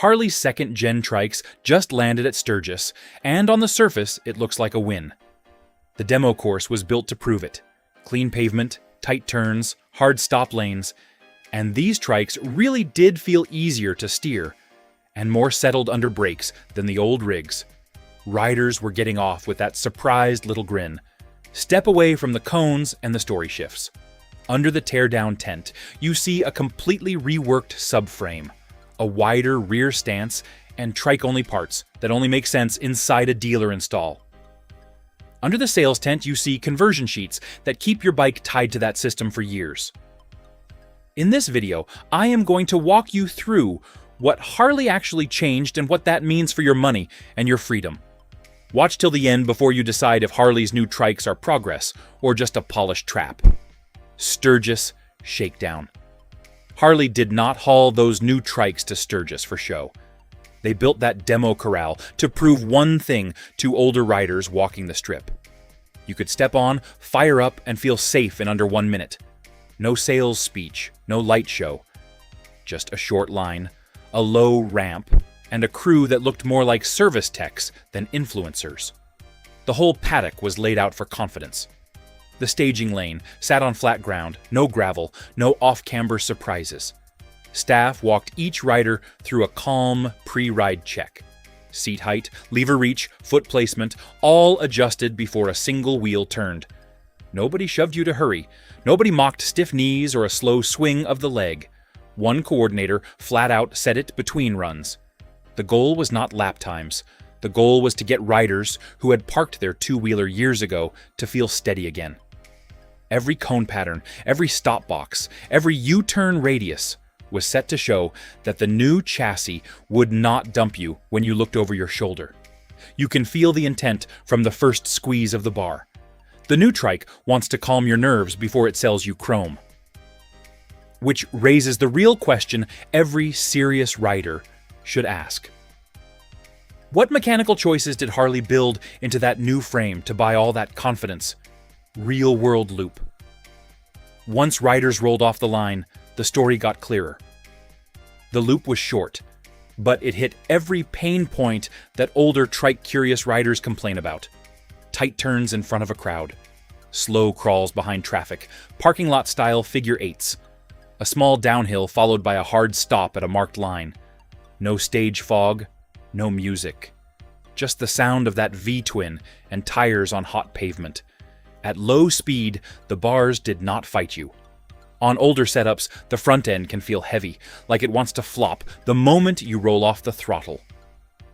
Harley's second-gen Trikes just landed at Sturgis, and on the surface, it looks like a win. The demo course was built to prove it. Clean pavement, tight turns, hard stop lanes, and these Trikes really did feel easier to steer, and more settled under brakes than the old rigs. Riders were getting off with that surprised little grin. Step away from the cones and the story shifts. Under the teardown tent, you see a completely reworked subframe, a wider rear stance, and trike-only parts that only make sense inside a dealer install. Under the sales tent, you see conversion sheets that keep your bike tied to that system for years. In this video, I am going to walk you through what Harley actually changed and what that means for your money and your freedom. Watch till the end before you decide if Harley's new Trikes are progress or just a polished trap. Sturgis Shakedown. Harley did not haul those new Trikes to Sturgis for show. They built that demo corral to prove one thing to older riders walking the strip. You could step on, fire up, and feel safe in under 1 minute. No sales speech, no light show. Just a short line, a low ramp, and a crew that looked more like service techs than influencers. The whole paddock was laid out for confidence. The staging lane sat on flat ground, no gravel, no off-camber surprises. Staff walked each rider through a calm pre-ride check. Seat height, lever reach, foot placement, all adjusted before a single wheel turned. Nobody shoved you to hurry. Nobody mocked stiff knees or a slow swing of the leg. One coordinator flat out set it between runs. The goal was not lap times. The goal was to get riders who had parked their two-wheeler years ago to feel steady again. Every cone pattern, every stop box, every U-turn radius was set to show that the new chassis would not dump you when you looked over your shoulder. You can feel the intent from the first squeeze of the bar. The new trike wants to calm your nerves before it sells you chrome. Which raises the real question every serious rider should ask. What mechanical choices did Harley build into that new frame to buy all that confidence? Real-world loop. Once riders rolled off the line, the story got clearer. The loop was short, but it hit every pain point that older trike-curious riders complain about. Tight turns in front of a crowd, slow crawls behind traffic, parking lot-style figure eights, a small downhill followed by a hard stop at a marked line. No stage fog, no music. Just the sound of that V-twin and tires on hot pavement. At low speed, the bars did not fight you. On older setups, the front end can feel heavy, like it wants to flop the moment you roll off the throttle.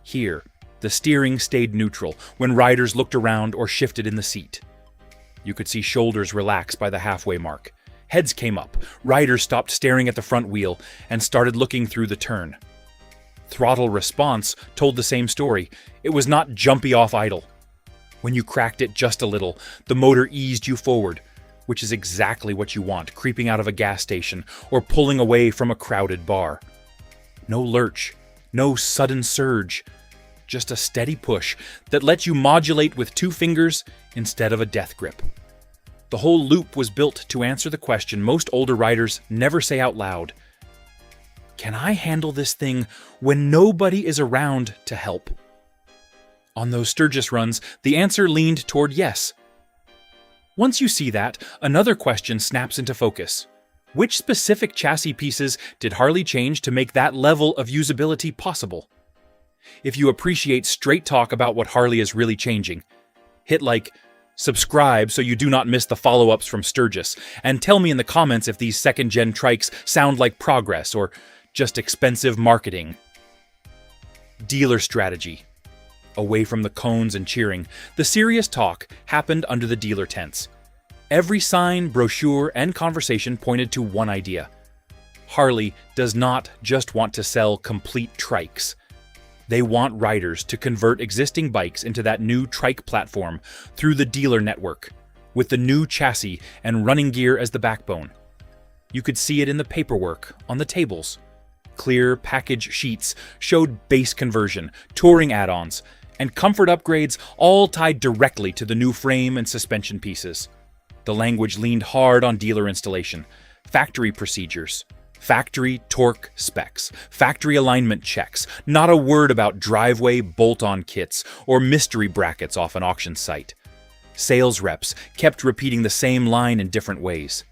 Here, the steering stayed neutral when riders looked around or shifted in the seat. You could see shoulders relax by the halfway mark. Heads came up, riders stopped staring at the front wheel and started looking through the turn. Throttle response told the same story. It was not jumpy off idle. When you cracked it just a little, the motor eased you forward, which is exactly what you want, creeping out of a gas station or pulling away from a crowded bar. No lurch, no sudden surge, just a steady push that lets you modulate with 2 fingers instead of a death grip. The whole loop was built to answer the question most older riders never say out loud. Can I handle this thing when nobody is around to help? On those Sturgis runs, the answer leaned toward yes. Once you see that, another question snaps into focus. Which specific chassis pieces did Harley change to make that level of usability possible? If you appreciate straight talk about what Harley is really changing, hit like, subscribe so you do not miss the follow-ups from Sturgis, and tell me in the comments if these second-gen Trikes sound like progress or just expensive marketing. Dealer strategy. Away from the cones and cheering, the serious talk happened under the dealer tents. Every sign, brochure, and conversation pointed to one idea. Harley does not just want to sell complete Trikes. They want riders to convert existing bikes into that new Trike platform through the dealer network, with the new chassis and running gear as the backbone. You could see it in the paperwork, on the tables. Clear package sheets showed base conversion, touring add-ons, and comfort upgrades all tied directly to the new frame and suspension pieces. The language leaned hard on dealer installation, factory procedures, Factory torque specs, factory alignment checks, not a word about driveway bolt-on kits or mystery brackets off an auction site. Sales reps kept repeating the same line in different ways.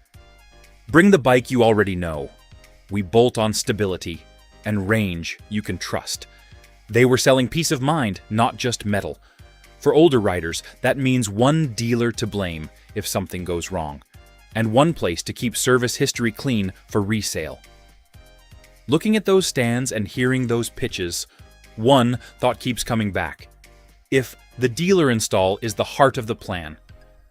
Bring the bike you already know. We bolt on stability and range you can trust. They were selling peace of mind, not just metal. For older riders, that means one dealer to blame if something goes wrong, and one place to keep service history clean for resale. Looking at those stands and hearing those pitches, one thought keeps coming back. If the dealer install is the heart of the plan,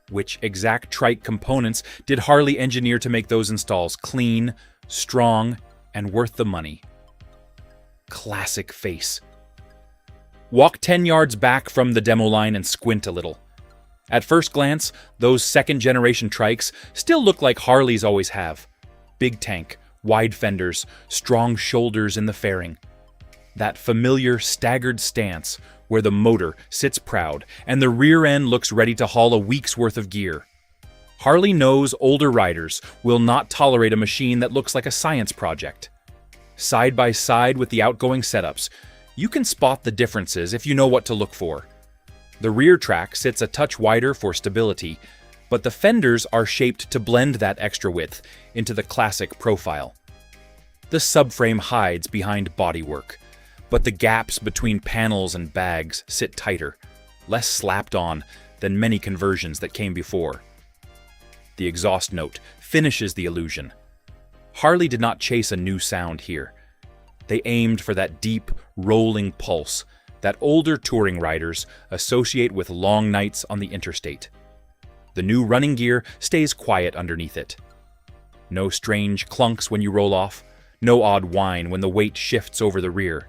which exact trike components did Harley engineer to make those installs clean, strong, and worth the money? Classic face. Walk 10 yards back from the demo line and squint a little. At first glance, those second-generation trikes still look like Harleys always have. Big tank, wide fenders, strong shoulders in the fairing. That familiar staggered stance where the motor sits proud and the rear end looks ready to haul a week's worth of gear. Harley knows older riders will not tolerate a machine that looks like a science project. Side by side with the outgoing setups, you can spot the differences if you know what to look for. The rear track sits a touch wider for stability, but the fenders are shaped to blend that extra width into the classic profile. The subframe hides behind bodywork, but the gaps between panels and bags sit tighter, less slapped on than many conversions that came before. The exhaust note finishes the illusion. Harley did not chase a new sound here. They aimed for that deep, rolling pulse that older touring riders associate with long nights on the interstate. The new running gear stays quiet underneath it. No strange clunks when you roll off, no odd whine when the weight shifts over the rear.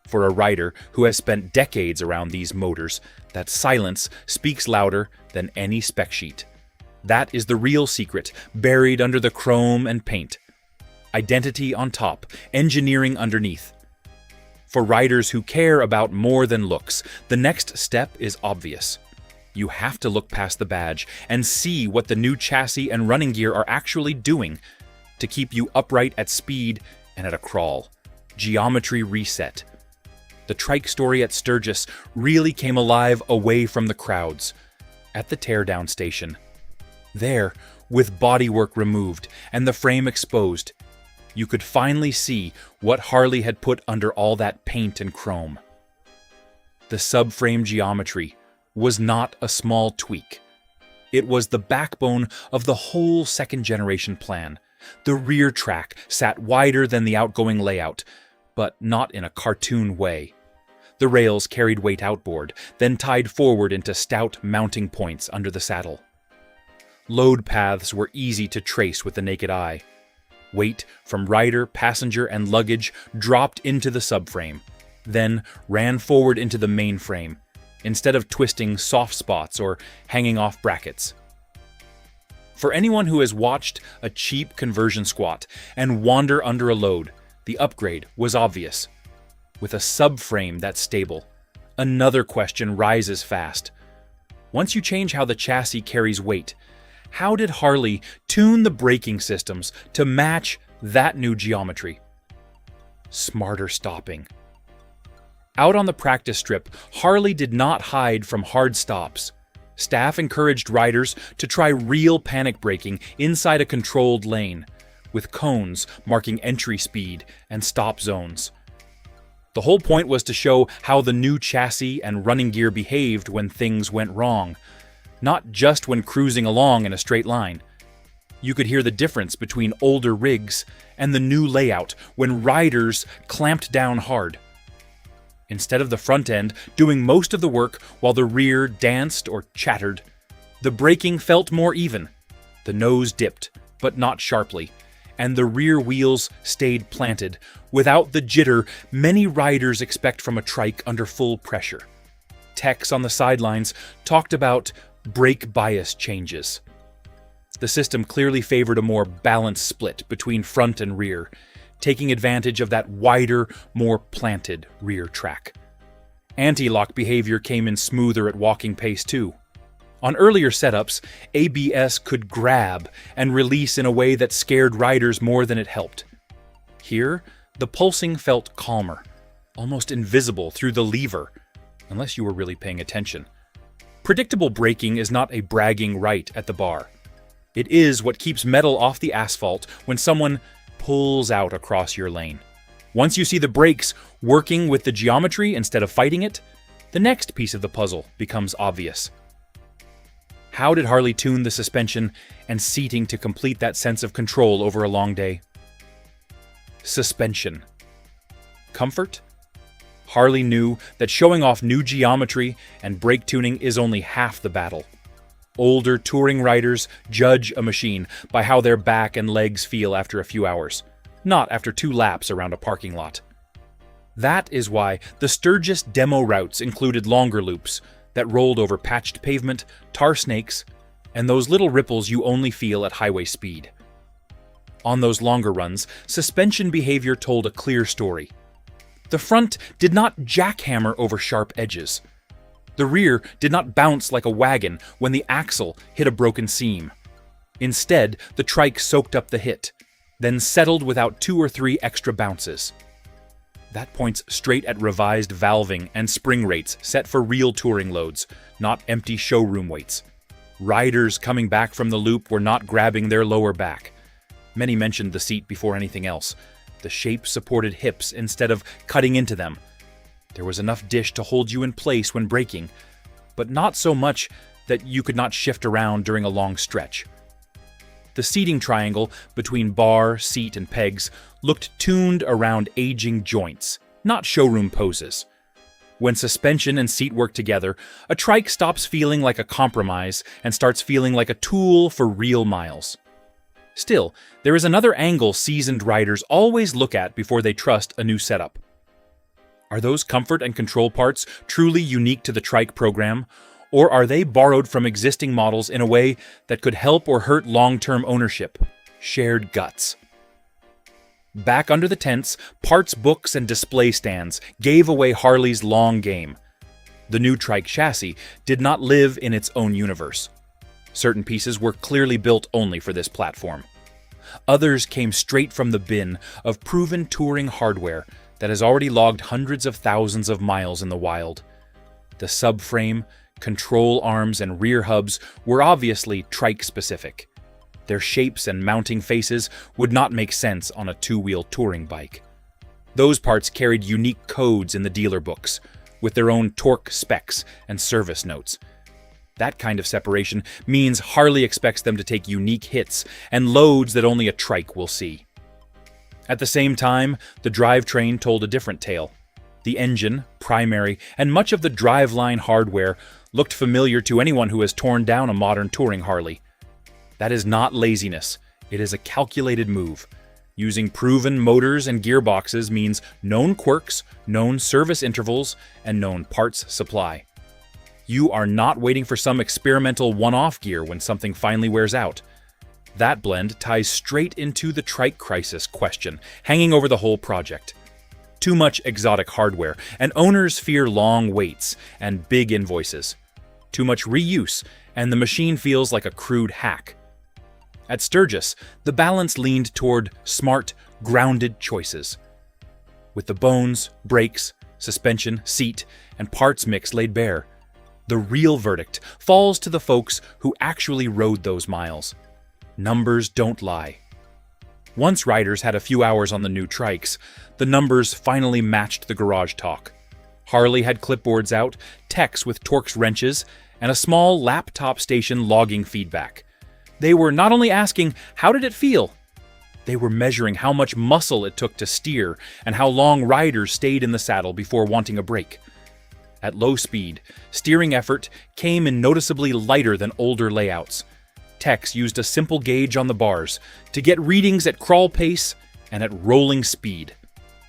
For a rider who has spent decades around these motors, that silence speaks louder than any spec sheet. That is the real secret, buried under the chrome and paint. Identity on top, engineering underneath. For riders who care about more than looks, the next step is obvious. You have to look past the badge and see what the new chassis and running gear are actually doing to keep you upright at speed and at a crawl. Geometry reset. The trike story at Sturgis really came alive away from the crowds, at the teardown station. There, with bodywork removed and the frame exposed, you could finally see what Harley had put under all that paint and chrome. The subframe geometry was not a small tweak. It was the backbone of the whole second-generation plan. The rear track sat wider than the outgoing layout, but not in a cartoon way. The rails carried weight outboard, then tied forward into stout mounting points under the saddle. Load paths were easy to trace with the naked eye. Weight from rider, passenger, and luggage dropped into the subframe, then ran forward into the main frame, instead of twisting soft spots or hanging off brackets. For anyone who has watched a cheap conversion squat and wander under a load, the upgrade was obvious. With a subframe that's stable, another question rises fast. Once you change how the chassis carries weight, how did Harley tune the braking systems to match that new geometry? Smarter stopping. Out on the practice strip, Harley did not hide from hard stops. Staff encouraged riders to try real panic braking inside a controlled lane, with cones marking entry speed and stop zones. The whole point was to show how the new chassis and running gear behaved when things went wrong, not just when cruising along in a straight line. You could hear the difference between older rigs and the new layout when riders clamped down hard. Instead of the front end doing most of the work while the rear danced or chattered, the braking felt more even. The nose dipped, but not sharply, and the rear wheels stayed planted, without the jitter many riders expect from a trike under full pressure. Techs on the sidelines talked about brake bias changes. The system clearly favored a more balanced split between front and rear, taking advantage of that wider, more planted rear track. Anti-lock behavior came in smoother at walking pace too. On earlier setups, ABS could grab and release in a way that scared riders more than it helped. Here, the pulsing felt calmer, almost invisible through the lever, unless you were really paying attention. Predictable braking is not a bragging right at the bar. It is what keeps metal off the asphalt when someone pulls out across your lane. Once you see the brakes working with the geometry instead of fighting it, the next piece of the puzzle becomes obvious. How did Harley tune the suspension and seating to complete that sense of control over a long day? Suspension. Comfort? Harley knew that showing off new geometry and brake tuning is only half the battle. Older touring riders judge a machine by how their back and legs feel after a few hours, not after 2 laps around a parking lot. That is why the Sturgis demo routes included longer loops that rolled over patched pavement, tar snakes, and those little ripples you only feel at highway speed. On those longer runs, suspension behavior told a clear story. The front did not jackhammer over sharp edges. The rear did not bounce like a wagon when the axle hit a broken seam. Instead, the trike soaked up the hit, then settled without 2 or 3 extra bounces. That points straight at revised valving and spring rates set for real touring loads, not empty showroom weights. Riders coming back from the loop were not grabbing their lower back. Many mentioned the seat before anything else. The shape supported hips instead of cutting into them. There was enough dish to hold you in place when braking, but not so much that you could not shift around during a long stretch. The seating triangle between bar, seat, and pegs looked tuned around aging joints, not showroom poses. When suspension and seat work together, a trike stops feeling like a compromise and starts feeling like a tool for real miles. Still, there is another angle seasoned riders always look at before they trust a new setup. Are those comfort and control parts truly unique to the trike program, or are they borrowed from existing models in a way that could help or hurt long-term ownership? Shared guts. Back under the tents, parts books and display stands gave away Harley's long game. The new trike chassis did not live in its own universe. Certain pieces were clearly built only for this platform. Others came straight from the bin of proven touring hardware that has already logged hundreds of thousands of miles in the wild. The subframe, control arms, and rear hubs were obviously trike-specific. Their shapes and mounting faces would not make sense on a 2-wheel touring bike. Those parts carried unique codes in the dealer books, with their own torque specs and service notes. That kind of separation means Harley expects them to take unique hits and loads that only a trike will see. At the same time, the drivetrain told a different tale. The engine, primary, and much of the driveline hardware looked familiar to anyone who has torn down a modern touring Harley. That is not laziness, it is a calculated move. Using proven motors and gearboxes means known quirks, known service intervals, and known parts supply. You are not waiting for some experimental one-off gear when something finally wears out. That blend ties straight into the trike crisis question hanging over the whole project. Too much exotic hardware, and owners fear long waits and big invoices. Too much reuse, and the machine feels like a crude hack. At Sturgis, the balance leaned toward smart, grounded choices. With the bones, brakes, suspension, seat, and parts mix laid bare, the real verdict falls to the folks who actually rode those miles. Numbers don't lie. Once riders had a few hours on the new trikes, the numbers finally matched the garage talk. Harley had clipboards out, techs with Torx wrenches, and a small laptop station logging feedback. They were not only asking, how did it feel? They were measuring how much muscle it took to steer and how long riders stayed in the saddle before wanting a break. At low speed, steering effort came in noticeably lighter than older layouts. Techs used a simple gauge on the bars to get readings at crawl pace and at rolling speed.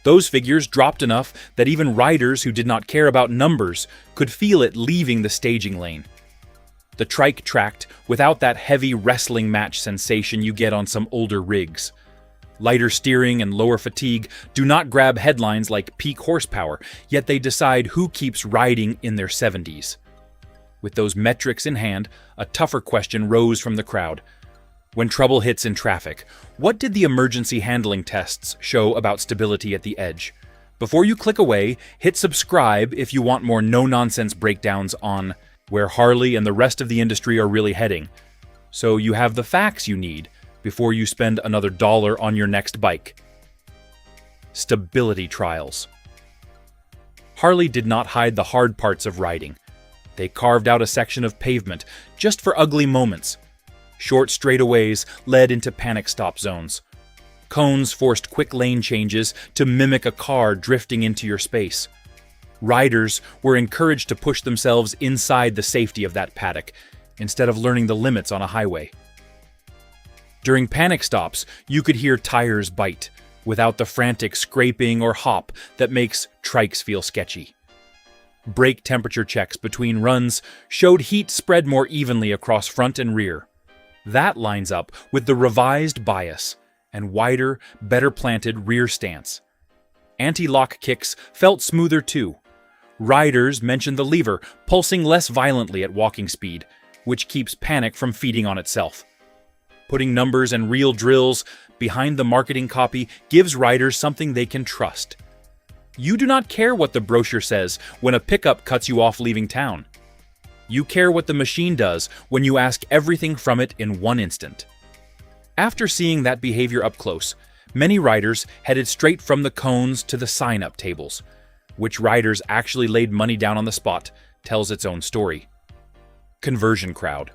Those figures dropped enough that even riders who did not care about numbers could feel it leaving the staging lane. The trike tracked without that heavy wrestling match sensation you get on some older rigs. Lighter steering and lower fatigue do not grab headlines like peak horsepower, yet they decide who keeps riding in their 70s. With those metrics in hand, a tougher question rose from the crowd. When trouble hits in traffic, what did the emergency handling tests show about stability at the edge? Before you click away, hit subscribe if you want more no-nonsense breakdowns on where Harley and the rest of the industry are really heading, so you have the facts you need before you spend another $1 on your next bike. Stability trials. Harley did not hide the hard parts of riding. They carved out a section of pavement just for ugly moments. Short straightaways led into panic stop zones. Cones forced quick lane changes to mimic a car drifting into your space. Riders were encouraged to push themselves inside the safety of that paddock, instead of learning the limits on a highway. During panic stops, you could hear tires bite, without the frantic scraping or hop that makes trikes feel sketchy. Brake temperature checks between runs showed heat spread more evenly across front and rear. That lines up with the revised bias and wider, better planted rear stance. Anti-lock kicks felt smoother too. Riders mentioned the lever pulsing less violently at walking speed, which keeps panic from feeding on itself. Putting numbers and real drills behind the marketing copy gives riders something they can trust. You do not care what the brochure says when a pickup cuts you off leaving town. You care what the machine does when you ask everything from it in one instant. After seeing that behavior up close, many riders headed straight from the cones to the sign-up tables. Which riders actually laid money down on the spot tells its own story. Conversion crowd.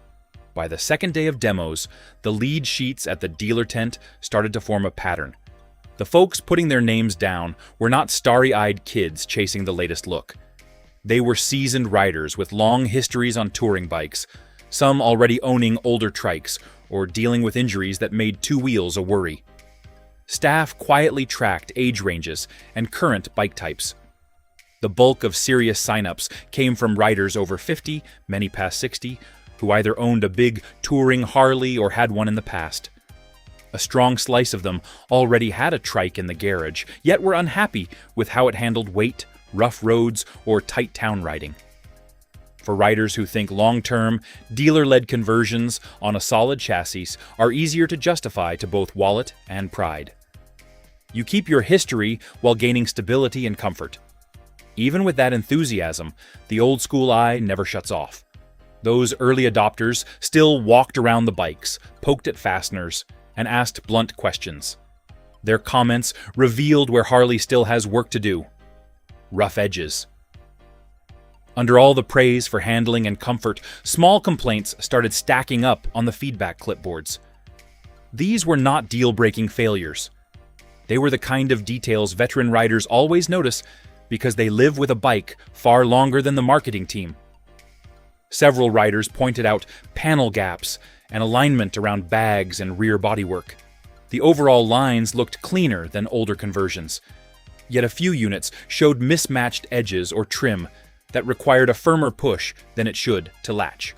By the second day of demos, the lead sheets at the dealer tent started to form a pattern. The folks putting their names down were not starry-eyed kids chasing the latest look. They were seasoned riders with long histories on touring bikes, some already owning older trikes or dealing with injuries that made two wheels a worry. Staff quietly tracked age ranges and current bike types. The bulk of serious signups came from riders over 50, many past 60, who either owned a big touring Harley or had one in the past. A strong slice of them already had a trike in the garage, yet were unhappy with how it handled weight, rough roads, or tight town riding. For riders who think long-term, dealer-led conversions on a solid chassis are easier to justify to both wallet and pride. You keep your history while gaining stability and comfort. Even with that enthusiasm, the old-school eye never shuts off. Those early adopters still walked around the bikes, poked at fasteners, and asked blunt questions. Their comments revealed where Harley still has work to do. Rough edges. Under all the praise for handling and comfort, small complaints started stacking up on the feedback clipboards. These were not deal-breaking failures. They were the kind of details veteran riders always notice because they live with a bike far longer than the marketing team. Several riders pointed out panel gaps and alignment around bags and rear bodywork. The overall lines looked cleaner than older conversions, yet a few units showed mismatched edges or trim that required a firmer push than it should to latch.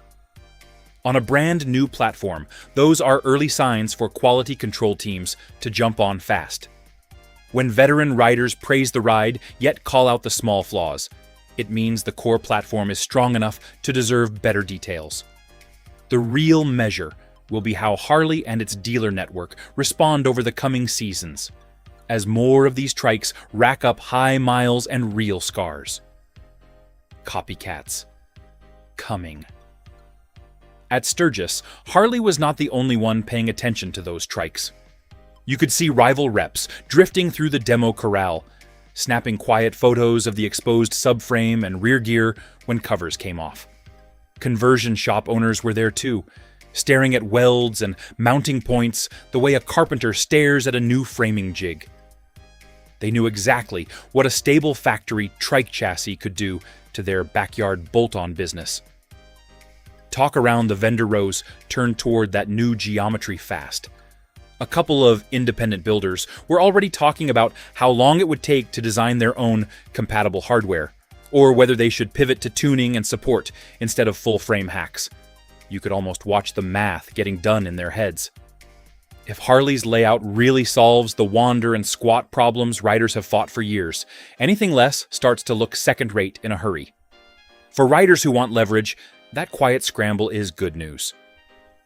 On a brand new platform, those are early signs for quality control teams to jump on fast. When veteran riders praise the ride yet call out the small flaws, it means the core platform is strong enough to deserve better details. The real measure will be how Harley and its dealer network respond over the coming seasons, as more of these trikes rack up high miles and real scars. Copycats. Coming. At Sturgis, Harley was not the only one paying attention to those trikes. You could see rival reps drifting through the demo corral, snapping quiet photos of the exposed subframe and rear gear when covers came off. Conversion shop owners were there too, staring at welds and mounting points the way a carpenter stares at a new framing jig. They knew exactly what a stable factory trike chassis could do to their backyard bolt-on business. Talk around the vendor rows turned toward that new geometry fast. A couple of independent builders were already talking about how long it would take to design their own compatible hardware, or whether they should pivot to tuning and support instead of full-frame hacks. You could almost watch the math getting done in their heads. If Harley's layout really solves the wander and squat problems riders have fought for years, anything less starts to look second-rate in a hurry. For riders who want leverage, that quiet scramble is good news.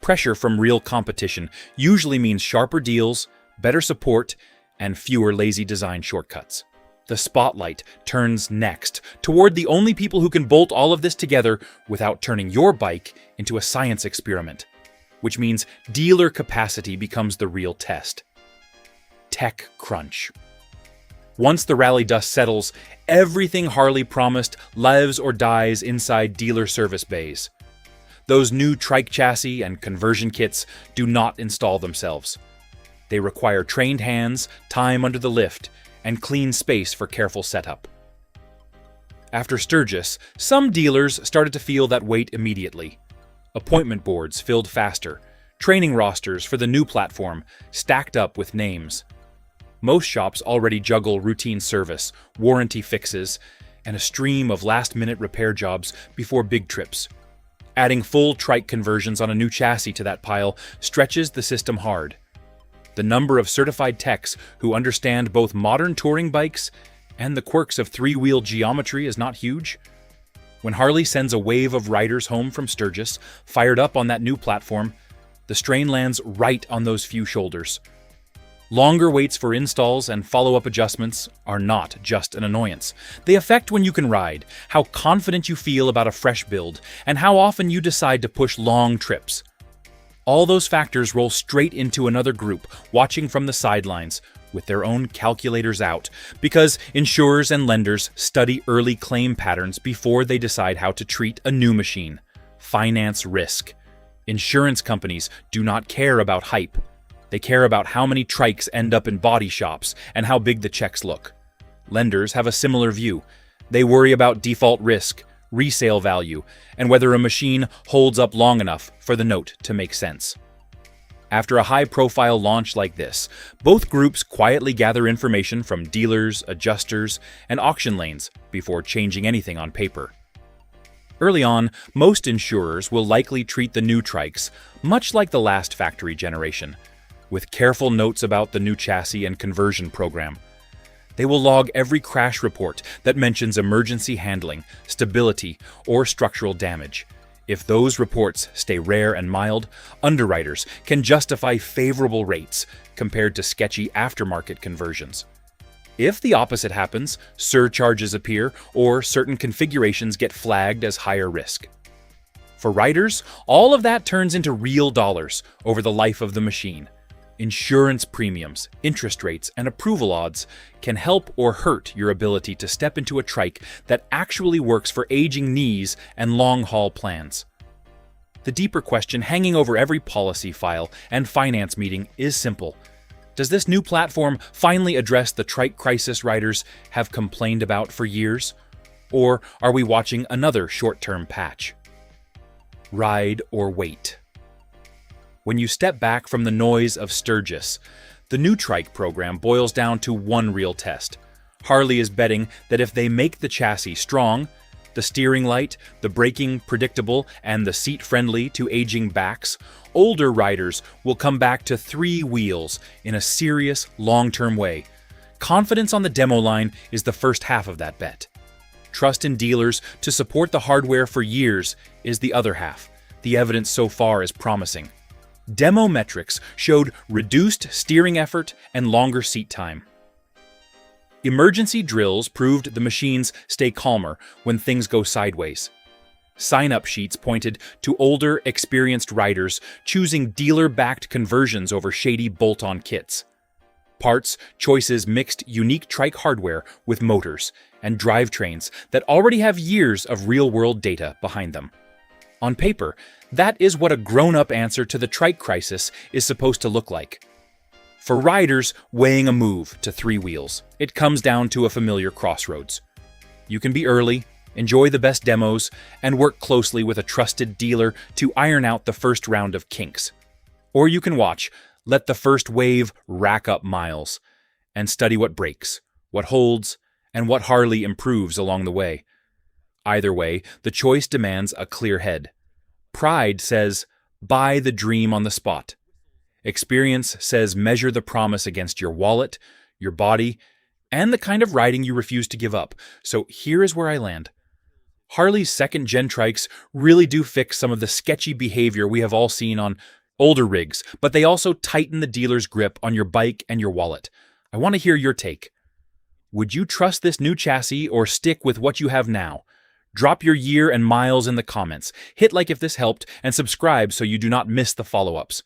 Pressure from real competition usually means sharper deals, better support, and fewer lazy design shortcuts. The spotlight turns next toward the only people who can bolt all of this together without turning your bike into a science experiment, which means dealer capacity becomes the real test. Tech crunch. Once the rally dust settles, everything Harley promised lives or dies inside dealer service bays. Those new trike chassis and conversion kits do not install themselves. They require trained hands, time under the lift, and clean space for careful setup. After Sturgis, some dealers started to feel that weight immediately. Appointment boards filled faster, training rosters for the new platform stacked up with names. Most shops already juggle routine service, warranty fixes, and a stream of last-minute repair jobs before big trips. Adding full trike conversions on a new chassis to that pile stretches the system hard. The number of certified techs who understand both modern touring bikes and the quirks of three-wheel geometry is not huge. When Harley sends a wave of riders home from Sturgis, fired up on that new platform, the strain lands right on those few shoulders. Longer waits for installs and follow-up adjustments are not just an annoyance. They affect when you can ride, how confident you feel about a fresh build, and how often you decide to push long trips. All those factors roll straight into another group watching from the sidelines with their own calculators out, because insurers and lenders study early claim patterns before they decide how to treat a new machine. Finance risk. Insurance companies do not care about hype. They care about how many trikes end up in body shops and how big the checks look. Lenders have a similar view. They worry about default risk, resale value, and whether a machine holds up long enough for the note to make sense. After a high-profile launch like this, both groups quietly gather information from dealers, adjusters, and auction lanes before changing anything on paper. Early on, most insurers will likely treat the new trikes much like the last factory generation, with careful notes about the new chassis and conversion program. They will log every crash report that mentions emergency handling, stability, or structural damage. If those reports stay rare and mild, underwriters can justify favorable rates compared to sketchy aftermarket conversions. If the opposite happens, surcharges appear or certain configurations get flagged as higher risk. For riders, all of that turns into real dollars over the life of the machine. Insurance premiums, interest rates, and approval odds can help or hurt your ability to step into a trike that actually works for aging knees and long-haul plans. The deeper question hanging over every policy file and finance meeting is simple. Does this new platform finally address the trike crisis riders have complained about for years? Or are we watching another short-term patch? Ride or wait. When you step back from the noise of Sturgis, the new trike program boils down to one real test. Harley is betting that if they make the chassis strong, the steering light, the braking predictable, and the seat friendly to aging backs, older riders will come back to three wheels in a serious, long-term way. Confidence on the demo line is the first half of that bet. Trust in dealers to support the hardware for years is the other half. The evidence so far is promising. Demo metrics showed reduced steering effort and longer seat time. Emergency drills proved the machines stay calmer when things go sideways. Sign-up sheets pointed to older, experienced riders choosing dealer-backed conversions over shady bolt-on kits. Parts choices mixed unique trike hardware with motors and drivetrains that already have years of real-world data behind them. On paper, that is what a grown-up answer to the trike crisis is supposed to look like. For riders weighing a move to three wheels, it comes down to a familiar crossroads. You can be early, enjoy the best demos, and work closely with a trusted dealer to iron out the first round of kinks. Or you can watch, let the first wave rack up miles, and study what breaks, what holds, and what Harley improves along the way. Either way, the choice demands a clear head. Pride says, buy the dream on the spot. Experience says measure the promise against your wallet, your body, and the kind of riding you refuse to give up. So here is where I land. Harley's second-gen trikes really do fix some of the sketchy behavior we have all seen on older rigs, but they also tighten the dealer's grip on your bike and your wallet. I want to hear your take. Would you trust this new chassis or stick with what you have now? Drop your year and miles in the comments. Hit like if this helped, and subscribe so you do not miss the follow-ups.